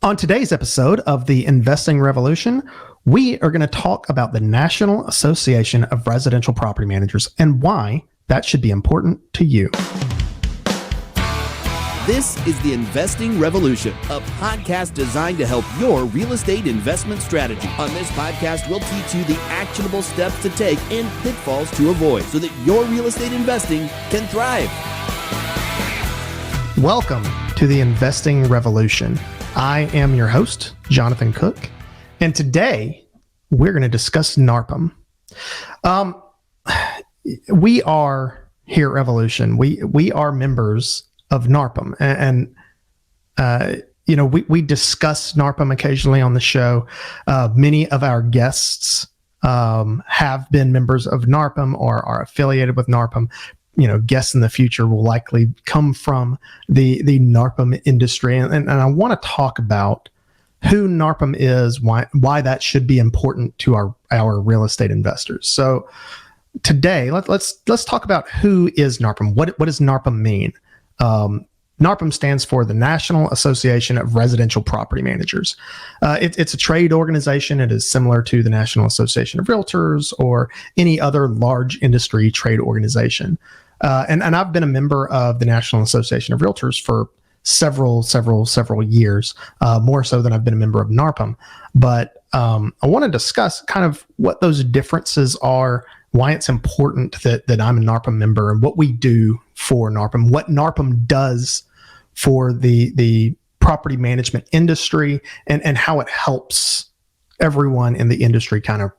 On today's episode of the Investing Revolution, we are going to talk about the National Association of Residential Property Managers and why that should be important to you. This is the Investing Revolution, a podcast designed to help your real estate investment strategy. On this podcast, we'll teach you the actionable steps to take and pitfalls to avoid so that your real estate investing can thrive. Welcome to the Investing Revolution. I am your host, Jonathan Cook, and today we're going to discuss NARPM. We are here at Revolution. We are members of NARPM, and we discuss NARPM occasionally on the show. Many of our guests have been members of NARPM or are affiliated with NARPM. Guests in the future will likely come from the NARPM industry. And I want to talk about who NARPM is, why that should be important to our real estate investors. So today, let's talk about who is NARPM. What does NARPM mean? NARPM stands for the National Association of Residential Property Managers. It's a trade organization. It is similar to the National Association of Realtors or any other large industry trade organization. And I've been a member of the National Association of Realtors for several years, more so than I've been a member of NARPM. But I want to discuss kind of what those differences are, why it's important that I'm a NARPM member, and what we do for NARPM, what NARPM does for the property management industry, and how it helps everyone in the industry kind of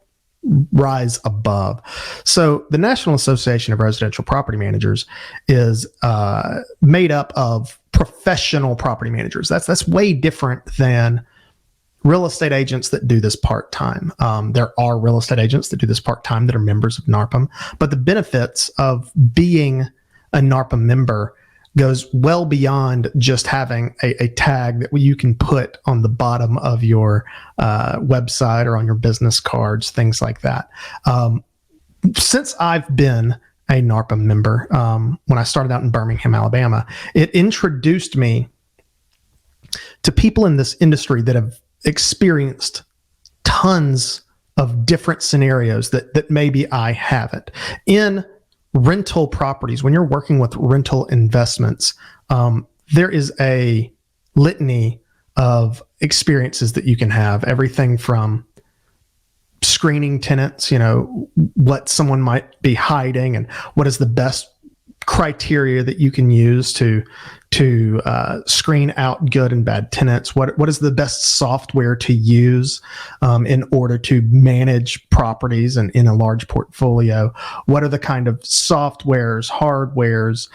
rise above. So the National Association of Residential Property Managers is made up of professional property managers. That's way different than real estate agents that do this part-time. There are real estate agents that do this part-time that are members of NARPM, but the benefits of being a NARPM member goes well beyond just having a tag that you can put on the bottom of your website or on your business cards, things like that. Since I've been a NARPM member, when I started out in Birmingham, Alabama, it introduced me to people in this industry that have experienced tons of different scenarios that maybe I haven't. In rental properties, when you're working with rental investments, there is a litany of experiences that you can have. Everything from screening tenants, what someone might be hiding and what is the best criteria that you can use to screen out good and bad tenants. What is the best software to use in order to manage properties and in a large portfolio? What are the kind of softwares, hardwares,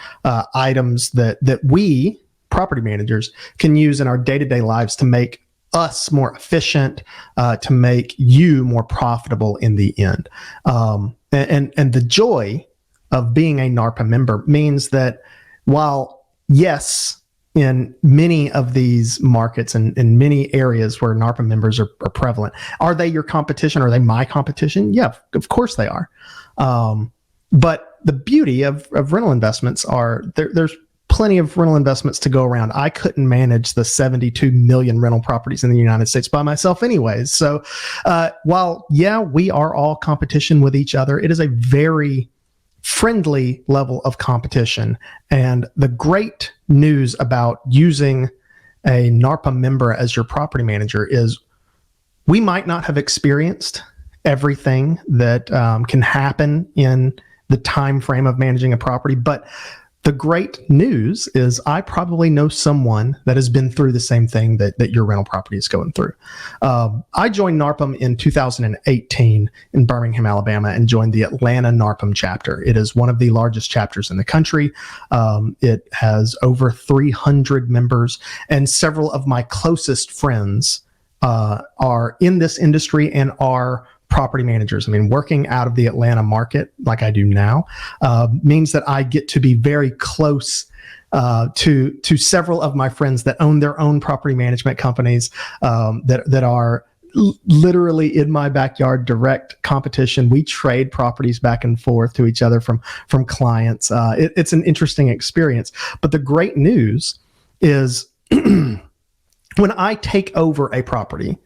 items that we property managers can use in our day-to-day lives to make us more efficient, to make you more profitable in the end? And the joy of being a NARPM member means that while, yes, in many of these markets and in many areas where NARPM members are prevalent, are they your competition? Are they my competition? Yeah, of course they are. But the beauty of rental investments are there's plenty of rental investments to go around. I couldn't manage the 72 million rental properties in the United States by myself anyways. So while, yeah, we are all competition with each other, it is a very friendly level of competition. And the great news about using a NARPM member as your property manager is we might not have experienced everything that can happen in the time frame of managing a property, but the great news is I probably know someone that has been through the same thing that your rental property is going through. I joined NARPM in 2018 in Birmingham, Alabama, and joined the Atlanta NARPM chapter. It is one of the largest chapters in the country. It has over 300 members, and several of my closest friends are in this industry and are property managers. I mean, working out of the Atlanta market like I do now means that I get to be very close to several of my friends that own their own property management companies that are literally in my backyard, direct competition. We trade properties back and forth to each other from clients. It's an interesting experience. But the great news is when I take over a property,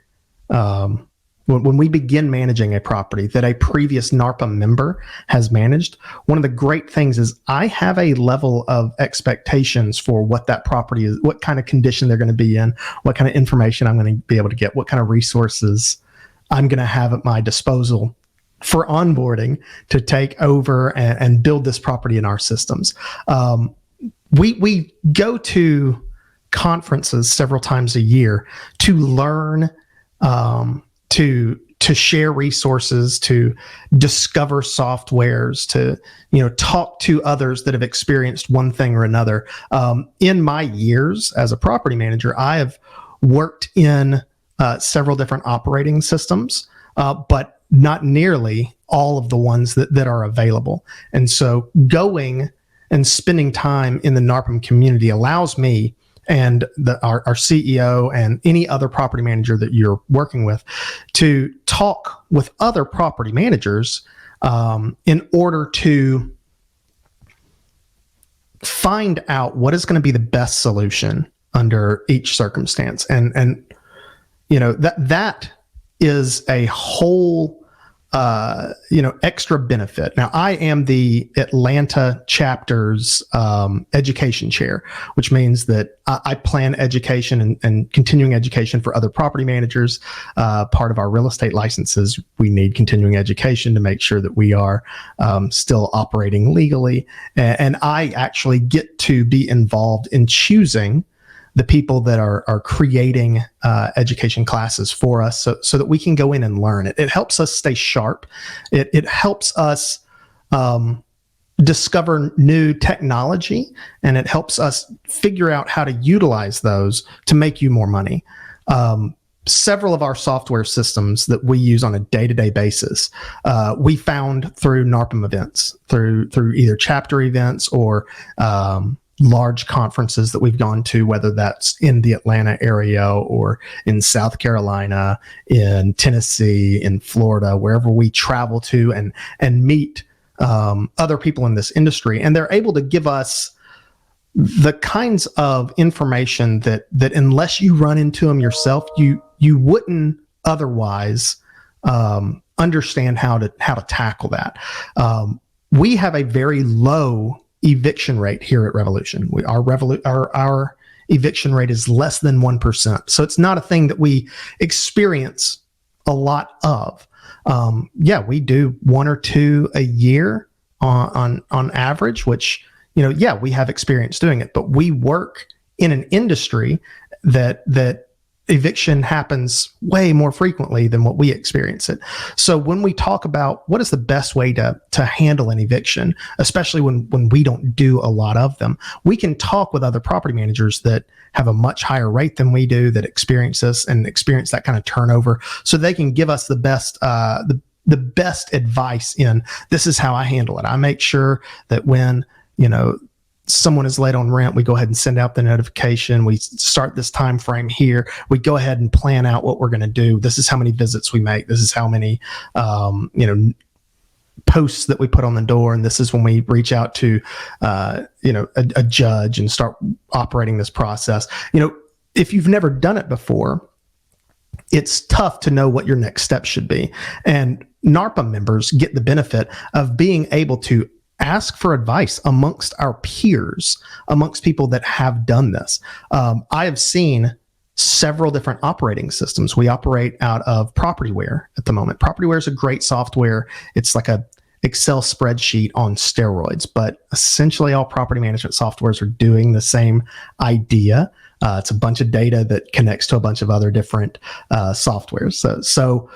when we begin managing a property that a previous NARPM member has managed, one of the great things is I have a level of expectations for what that property is, what kind of condition they're going to be in, what kind of information I'm going to be able to get, what kind of resources I'm going to have at my disposal for onboarding to take over and build this property in our systems. We go to conferences several times a year to learn, to share resources, to discover softwares, to talk to others that have experienced one thing or another. In my years as a property manager, I have worked in several different operating systems, but not nearly all of the ones that are available. And so going and spending time in the NARPM community allows me and our CEO and any other property manager that you're working with to talk with other property managers in order to find out what is going to be the best solution under each circumstance. And that is a whole extra benefit. Now, I am the Atlanta chapter's education chair, which means that I plan education and continuing education for other property managers. Part of our real estate licenses, we need continuing education to make sure that we are still operating legally. And I actually get to be involved in choosing the people that are creating education classes for us so that we can go in and learn it. It helps us stay sharp. It helps us discover new technology, and it helps us figure out how to utilize those to make you more money. Several of our software systems that we use on a day-to-day basis, we found through NARPM events, through either chapter events or large conferences that we've gone to, whether that's in the Atlanta area or in South Carolina, in Tennessee, in Florida, wherever we travel to and meet other people in this industry. And they're able to give us the kinds of information that unless you run into them yourself, you wouldn't otherwise understand how to tackle that. We have a very low eviction rate here at Revolution. Our eviction rate is less than 1%. So it's not a thing that we experience a lot of. We do one or two a year on average, which, we have experience doing it, but we work in an industry that eviction happens way more frequently than what we experience it. So when we talk about what is the best way to handle an eviction, especially when we don't do a lot of them, we can talk with other property managers that have a much higher rate than we do, that experience this and experience that kind of turnover, so they can give us the best best advice in, this is how I handle it. I make sure that when, someone is late on rent, we go ahead and send out the notification. We start this time frame here. We go ahead and plan out what we're going to do. This is how many visits we make. This is how many, posts that we put on the door. And this is when we reach out to, a judge and start operating this process. If you've never done it before, it's tough to know what your next step should be. And NARPM members get the benefit of being able to ask for advice amongst our peers, amongst people that have done this. I have seen several different operating systems. We operate out of Propertyware at the moment. Propertyware is a great software. It's like a Excel spreadsheet on steroids, but essentially all property management softwares are doing the same idea. It's a bunch of data that connects to a bunch of other different softwares. So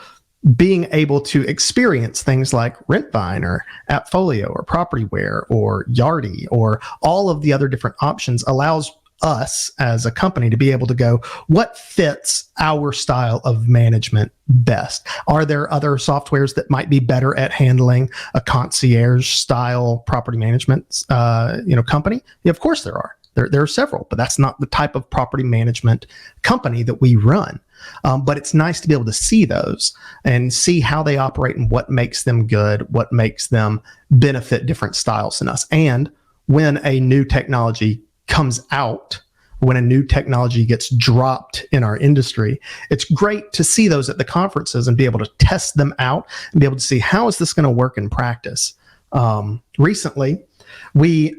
being able to experience things like Rentvine or AppFolio or Propertyware or Yardi or all of the other different options allows us as a company to be able to go, what fits our style of management best? Are there other softwares that might be better at handling a concierge style property management company? Yeah, of course there are. There are several, but that's not the type of property management company that we run. But it's nice to be able to see those and see how they operate and what makes them good, what makes them benefit different styles than us. And when a new technology comes out, when a new technology gets dropped in our industry, it's great to see those at the conferences and be able to test them out and be able to see how is this going to work in practice. Recently, we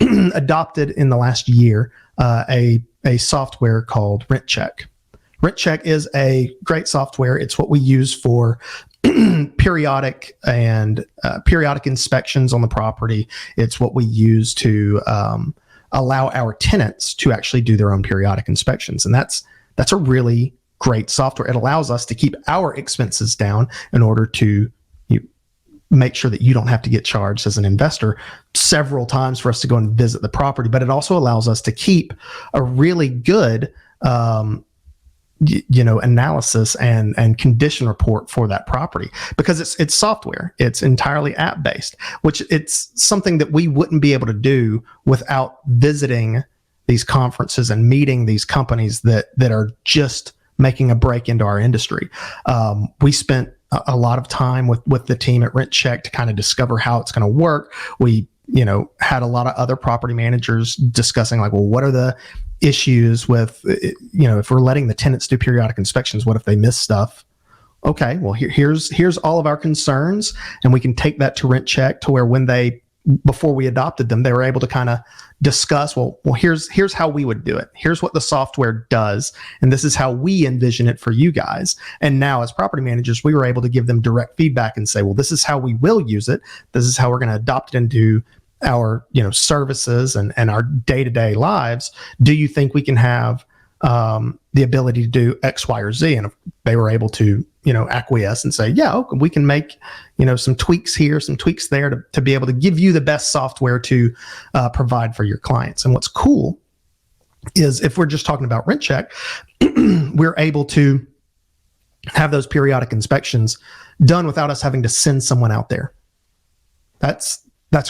adopted in the last year a software called RentCheck. RentCheck is a great software. It's what we use for periodic inspections on the property. It's what we use to allow our tenants to actually do their own periodic inspections, and that's a really great software. It allows us to keep our expenses down in order to make sure that you don't have to get charged as an investor several times for us to go and visit the property. But it also allows us to keep a really good analysis and condition report for that property, because it's software. It's entirely app based, which it's something that we wouldn't be able to do without visiting these conferences and meeting these companies that are just making a break into our industry. We spent a lot of time with the team at RentCheck to kind of discover how it's going to work. We had a lot of other property managers discussing, like, well, what are the issues with, if we're letting the tenants do periodic inspections, what if they miss stuff? Okay, well, here's all of our concerns, and we can take that to RentCheck to where before we adopted them, they were able to kind of discuss, well, here's how we would do it. Here's what the software does, and this is how we envision it for you guys. And now, as property managers, we were able to give them direct feedback and say, well, this is how we will use it. This is how we're going to adopt it into our services and our day-to-day lives. Do you think we can have the ability to do X, Y, or Z? And if they were able to acquiesce and say, yeah, okay, we can make some tweaks here, some tweaks there to be able to give you the best software to provide for your clients. And what's cool is, if we're just talking about RentCheck, we're able to have those periodic inspections done without us having to send someone out there. That's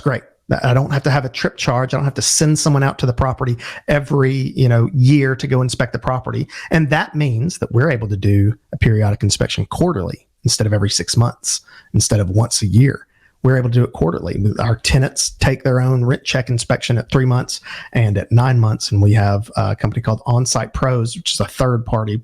great. I don't have to have a trip charge. I don't have to send someone out to the property every year to go inspect the property. And that means that we're able to do a periodic inspection quarterly instead of every 6 months, instead of once a year. We're able to do it quarterly. Our tenants take their own RentCheck inspection at 3 months and at 9 months. And we have a company called On-Site Pros, which is a third-party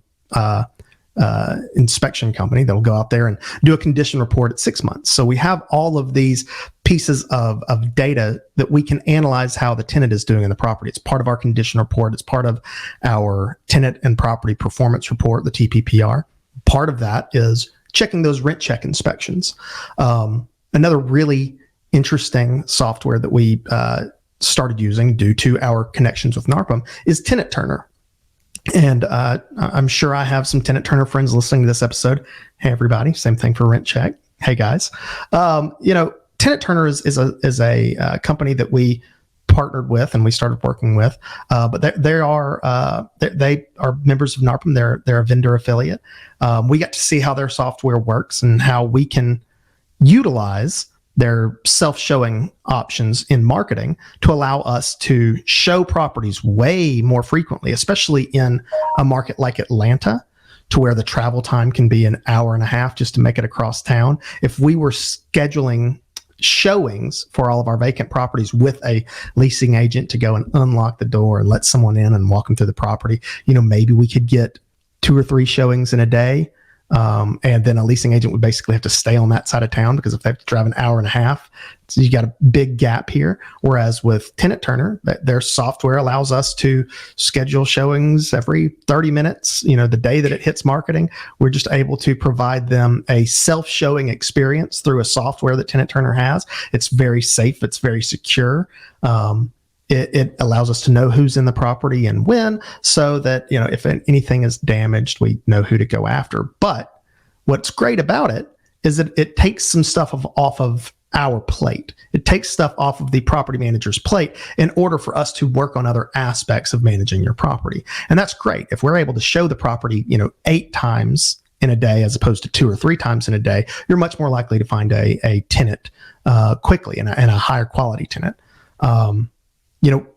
inspection company that will go out there and do a condition report at 6 months. So we have all of these pieces of data that we can analyze how the tenant is doing in the property. It's part of our condition report. It's part of our tenant and property performance report, the TPPR. Part of that is checking those RentCheck inspections. Another really interesting software that we started using due to our connections with NARPM is Tenant Turner. And I'm sure I have some Tenant Turner friends listening to this episode. Hey, everybody. Same thing for RentCheck. Hey, guys. Tenant Turner is a company that we partnered with and we started working with. But they are members of NARPM. They're a vendor affiliate. We got to see how their software works and how we can utilize their self-showing options in marketing to allow us to show properties way more frequently, especially in a market like Atlanta, to where the travel time can be an hour and a half just to make it across town. If we were scheduling showings for all of our vacant properties with a leasing agent to go and unlock the door and let someone in and walk them through the property, maybe we could get 2 or 3 showings in a day. And then a leasing agent would basically have to stay on that side of town, because if they have to drive an hour and a half, so you got a big gap here. Whereas with Tenant Turner, their software allows us to schedule showings every 30 minutes. The day that it hits marketing, we're just able to provide them a self-showing experience through a software that Tenant Turner has. It's very safe. It's very secure. It allows us to know who's in the property and when, so that, if anything is damaged, we know who to go after. But what's great about it is that it takes some stuff off of our plate. It takes stuff off of the property manager's plate in order for us to work on other aspects of managing your property. And that's great. If we're able to show the property, 8 times in a day as opposed to 2 or 3 times in a day, you're much more likely to find a tenant quickly, and a higher quality tenant.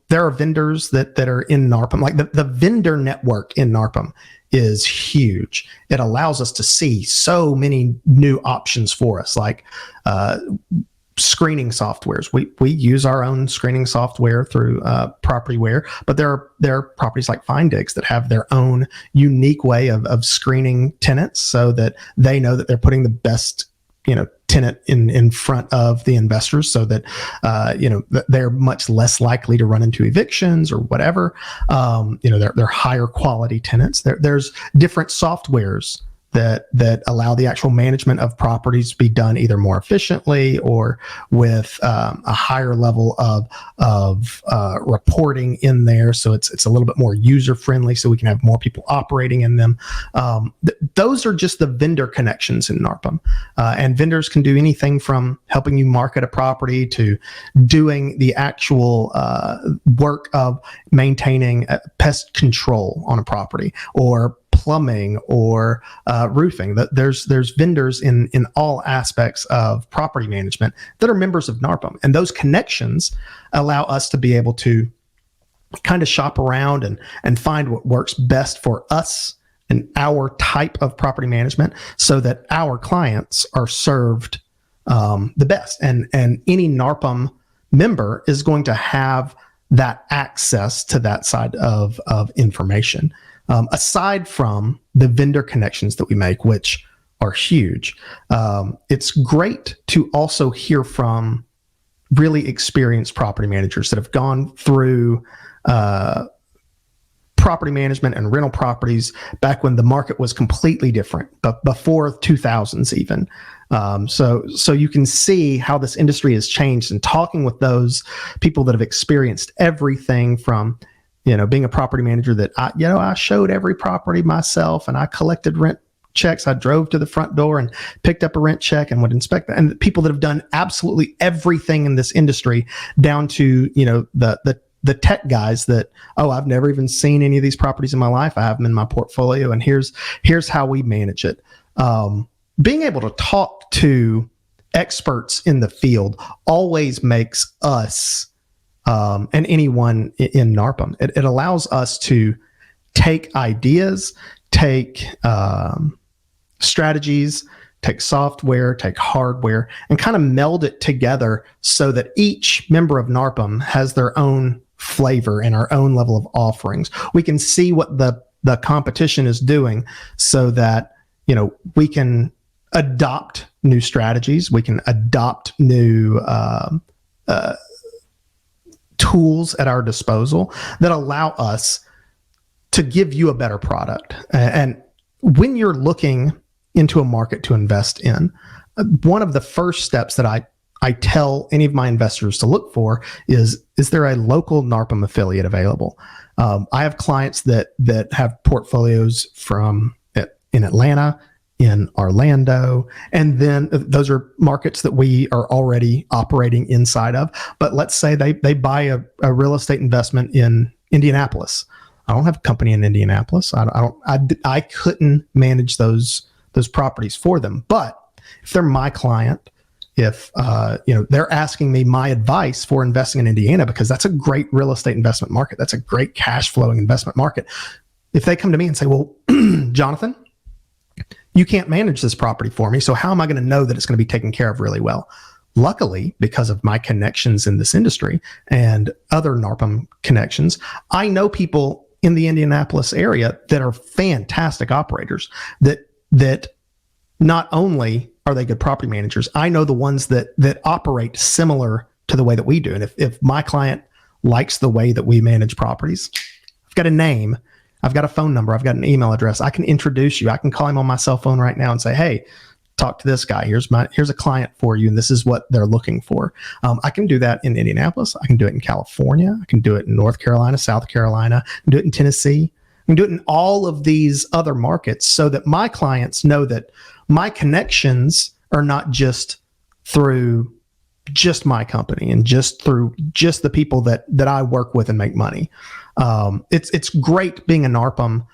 There are vendors that are in NARPM, like the vendor network in NARPM is huge. It allows us to see so many new options for us. Like screening softwares. We use our own screening software through Propertyware, but there are properties like FindDigs that have their own unique way of screening tenants so that they know that they're putting the best tenant in front of the investors, so that they're much less likely to run into evictions or whatever. They're higher quality tenants. There's different softwares that allow the actual management of properties to be done either more efficiently or with a higher level of reporting in there. So it's a little bit more user friendly, so we can have more people operating in them. Those are just the vendor connections in NARPM, and vendors can do anything from helping you market a property to doing the actual work of maintaining pest control on a property, or plumbing, or roofing. There's vendors in all aspects of property management that are members of NARPM, and those connections allow us to be able to kind of shop around and find what works best for us and our type of property management, so that our clients are served the best. And any NARPM member is going to have that access to that side of information. Aside from the vendor connections that we make, which are huge, it's great to also hear from really experienced property managers that have gone through property management and rental properties back when the market was completely different, but before 2000s even. So you can see how this industry has changed, and talking with those people that have experienced everything from being a property manager that I showed every property myself, and I collected rent checks. I drove to the front door and picked up a rent check and would inspect that. And people that have done absolutely everything in this industry, down to the tech guys that, I've never even seen any of these properties in my life. I have them in my portfolio, and here's how we manage it. Being able to talk to experts in the field always makes us and anyone in NARPM, it allows us to take ideas, take strategies, take software, take hardware, and kind of meld it together so that each member of NARPM has their own flavor and our own level of offerings. We can see what the competition is doing, so that we can adopt new strategies, we can adopt new tools at our disposal that allow us to give you a better product. And when you're looking into a market to invest in, one of the first steps that I tell any of my investors to look for is there a local NARPM affiliate available? I have clients that have portfolios in Atlanta, in Orlando, and then those are markets that we are already operating inside of. But let's say they buy a real estate investment in Indianapolis. I don't have a company in Indianapolis. I couldn't manage those properties for them. But if they're my client, if they're asking me my advice for investing in Indiana, because that's a great real estate investment market, that's a great cash flowing investment market. If they come to me and say, well, Jonathan, you can't manage this property for me, so how am I going to know that it's going to be taken care of really well? Luckily, because of my connections in this industry and other NARPM connections, I know people in the Indianapolis area that are fantastic operators, that not only are they good property managers, I know the ones that operate similar to the way that we do. And if my client likes the way that we manage properties, I've got a name, I've got a phone number, I've got an email address. I can introduce you. I can call him on my cell phone right now and say, hey, talk to this guy. Here's a client for you, and this is what they're looking for. I can do that in Indianapolis. I can do it in California. I can do it in North Carolina, South Carolina. I can do it in Tennessee. I can do it in all of these other markets, so that my clients know that my connections are not just through just my company and just through just the people that I work with and make money. It's great being a NARPM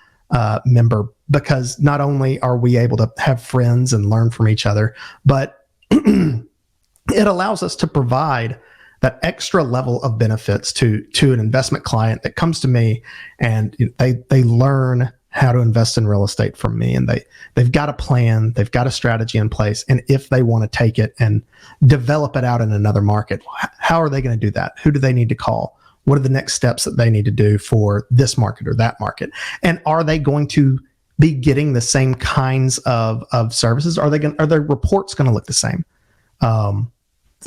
member, because not only are we able to have friends and learn from each other, but it allows us to provide that extra level of benefits to an investment client that comes to me, and they learn how to invest in real estate from me, and they've got a plan, they've got a strategy in place, and if they want to take it and develop it out in another market, how are they going to do that? Who do they need to call? What are the next steps that they need to do for this market or that market? And are they going to be getting the same kinds of services? Are their reports going to look the same?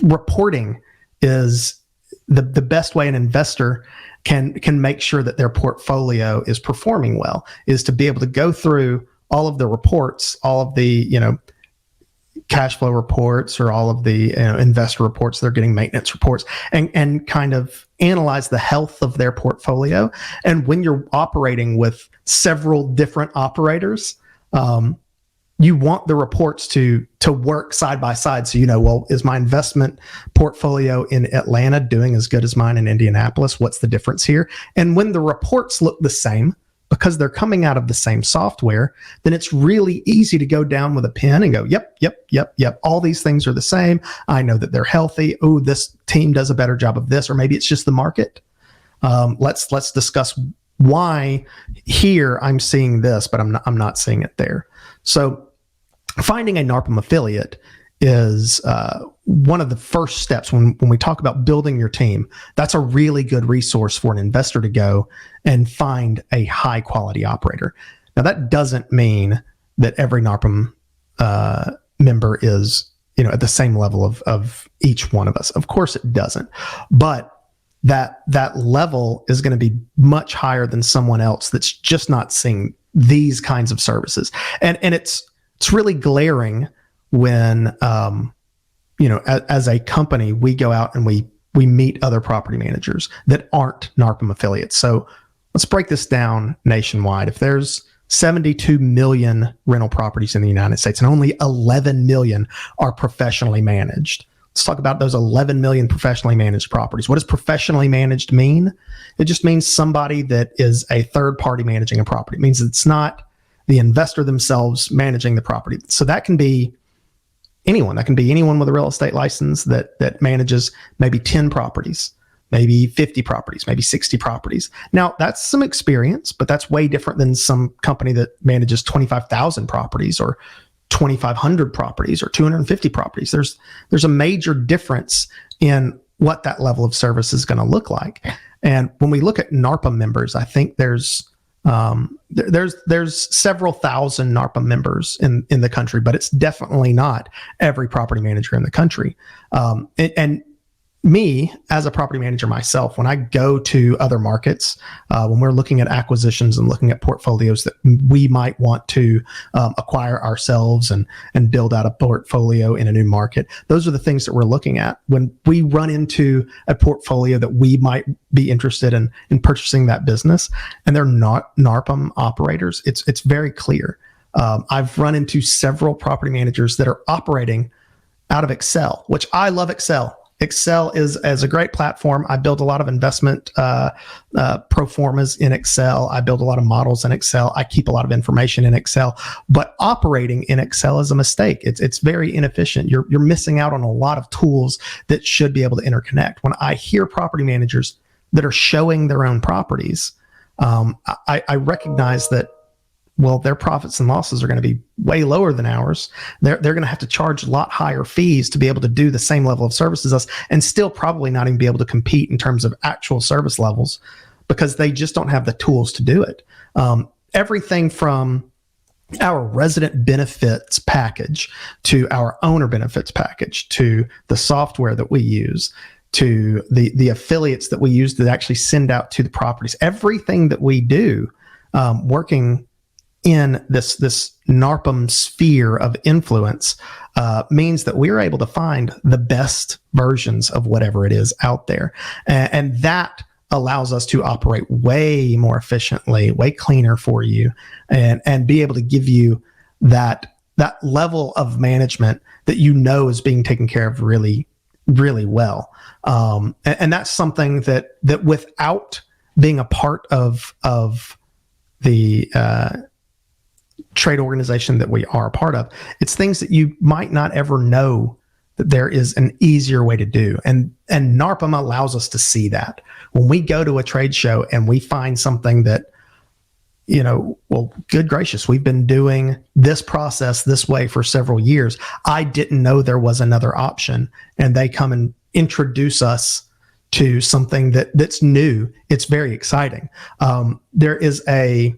Reporting is the best way an investor can make sure that their portfolio is performing well, is to be able to go through all of the reports, all of the, cash flow reports, or all of the investor reports. They're getting maintenance reports, and kind of analyze the health of their portfolio. And when you're operating with several different operators, you want the reports to work side by side. So, well, is my investment portfolio in Atlanta doing as good as mine in Indianapolis? What's the difference here? And when the reports look the same, because they're coming out of the same software, then it's really easy to go down with a pen and go, yep. All these things are the same. I know that they're healthy. Oh, this team does a better job of this, or maybe it's just the market. Let's discuss why here I'm seeing this, but I'm not seeing it there. So finding a NARPM affiliate is one of the first steps when we talk about building your team. That's a really good resource for an investor to go and find a high quality operator. Now, that doesn't mean that every NARPM member is at the same level of each one of us. Of course it doesn't, but that level is going to be much higher than someone else that's just not seeing these kinds of services. And it's really glaring when, as a company, we go out and we meet other property managers that aren't NARPM affiliates. So let's break this down nationwide. If there's 72 million rental properties in the United States and only 11 million are professionally managed, let's talk about those 11 million professionally managed properties. What does professionally managed mean? It just means somebody that is a third party managing a property. It means it's not the investor themselves managing the property. So that can be anyone. That can be anyone with a real estate license that manages maybe 10 properties, maybe 50 properties, maybe 60 properties. Now, that's some experience, but that's way different than some company that manages 25,000 properties or 2,500 properties or 250 properties. There's a major difference in what that level of service is going to look like. And when we look at NARPM members, I think there's several thousand NARPM members in the country, but it's definitely not every property manager in the country. And me, as a property manager myself, when I go to other markets, when we're looking at acquisitions and looking at portfolios that we might want to acquire ourselves and build out a portfolio in a new market, those are the things that we're looking at. When we run into a portfolio that we might be interested in purchasing that business, and they're not NARPM operators, it's very clear. I've run into several property managers that are operating out of Excel, which I love Excel. Excel is a great platform. I build a lot of investment pro formas in Excel. I build a lot of models in Excel. I keep a lot of information in Excel. But operating in Excel is a mistake. It's very inefficient. You're missing out on a lot of tools that should be able to interconnect. When I hear property managers that are showing their own properties, I recognize that, well, their profits and losses are going to be way lower than ours. They're going to have to charge a lot higher fees to be able to do the same level of service as us, and still probably not even be able to compete in terms of actual service levels because they just don't have the tools to do it. Everything from our resident benefits package to our owner benefits package to the software that we use to the affiliates that we use that actually send out to the properties, everything that we do working in this NARPM sphere of influence means that we're able to find the best versions of whatever it is out there. And that allows us to operate way more efficiently, way cleaner for you, and be able to give you that level of management that is being taken care of really, really well. And that's something that without being a part of the trade organization that we are a part of, it's things that you might not ever know that there is an easier way to do. And NARPM allows us to see that. When we go to a trade show and we find something that well, good gracious, we've been doing this process this way for several years. I didn't know there was another option. And they come and introduce us to something that's new. It's very exciting. There is a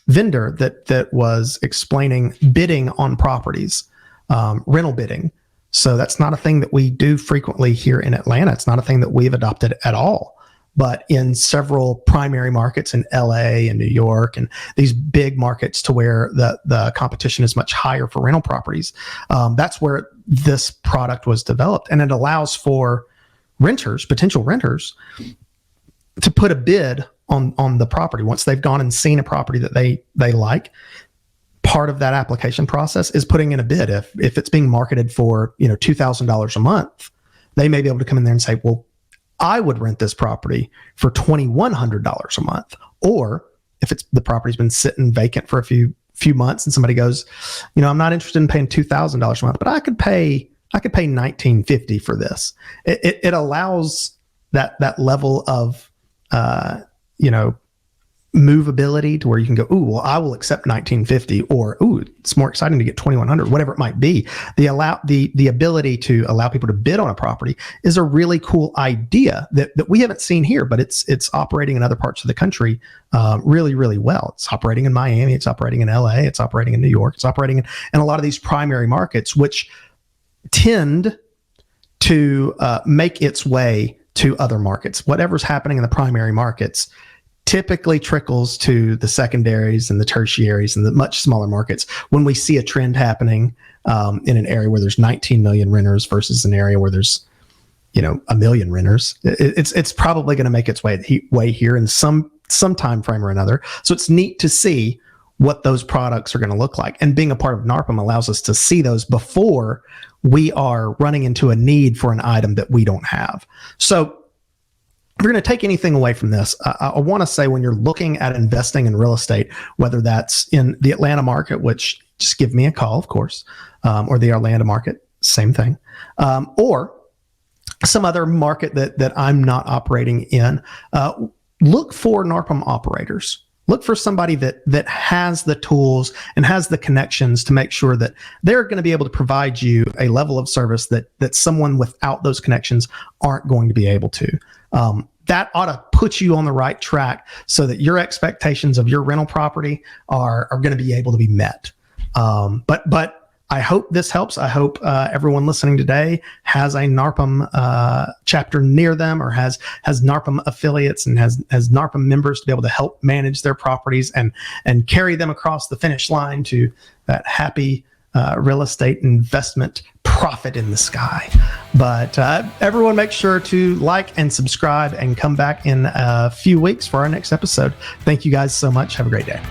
vendor that was explaining bidding on properties, rental bidding. So that's not a thing that we do frequently here in Atlanta. It's not a thing that we've adopted at all. But in several primary markets in LA and New York and these big markets to where the competition is much higher for rental properties, that's where this product was developed. And it allows for renters, potential renters, to put a bid on the property. Once they've gone and seen a property that they like, part of that application process is putting in a bid. If it's being marketed for $2,000 a month, they may be able to come in there and say, well, I would rent this property for $2,100 a month. Or if the property's been sitting vacant for a few months and somebody goes, I'm not interested in paying $2,000 a month, but I could pay $1,950 for this. It allows that level of movability to where you can go, ooh, well, I will accept $1,950, or ooh, it's more exciting to get $2,100, whatever it might be. The ability to allow people to bid on a property is a really cool idea that we haven't seen here, but it's operating in other parts of the country really, really well. It's operating in Miami, it's operating in LA, it's operating in New York, it's operating in a lot of these primary markets, which tend to make its way to other markets. Whatever's happening in the primary markets typically trickles to the secondaries and the tertiaries and the much smaller markets. When we see a trend happening in an area where there's 19 million renters versus an area where there's, 1 million renters, it's probably going to make its way here in some time frame or another. So it's neat to see what those products are going to look like. And being a part of NARPM allows us to see those before we are running into a need for an item that we don't have. So if you're going to take anything away from this, I want to say when you're looking at investing in real estate, whether that's in the Atlanta market, which just give me a call, of course, or the Orlando market, same thing, or some other market that I'm not operating in, look for NARPM operators. Look for somebody that has the tools and has the connections to make sure that they're going to be able to provide you a level of service that someone without those connections aren't going to be able to. That ought to put you on the right track so that your expectations of your rental property are going to be able to be met. But I hope this helps. I hope everyone listening today has a NARPM chapter near them, or has NARPM affiliates and has NARPM members to be able to help manage their properties and carry them across the finish line to that happy real estate investment profit in the sky. But everyone make sure to like and subscribe and come back in a few weeks for our next episode. Thank you guys so much. Have a great day.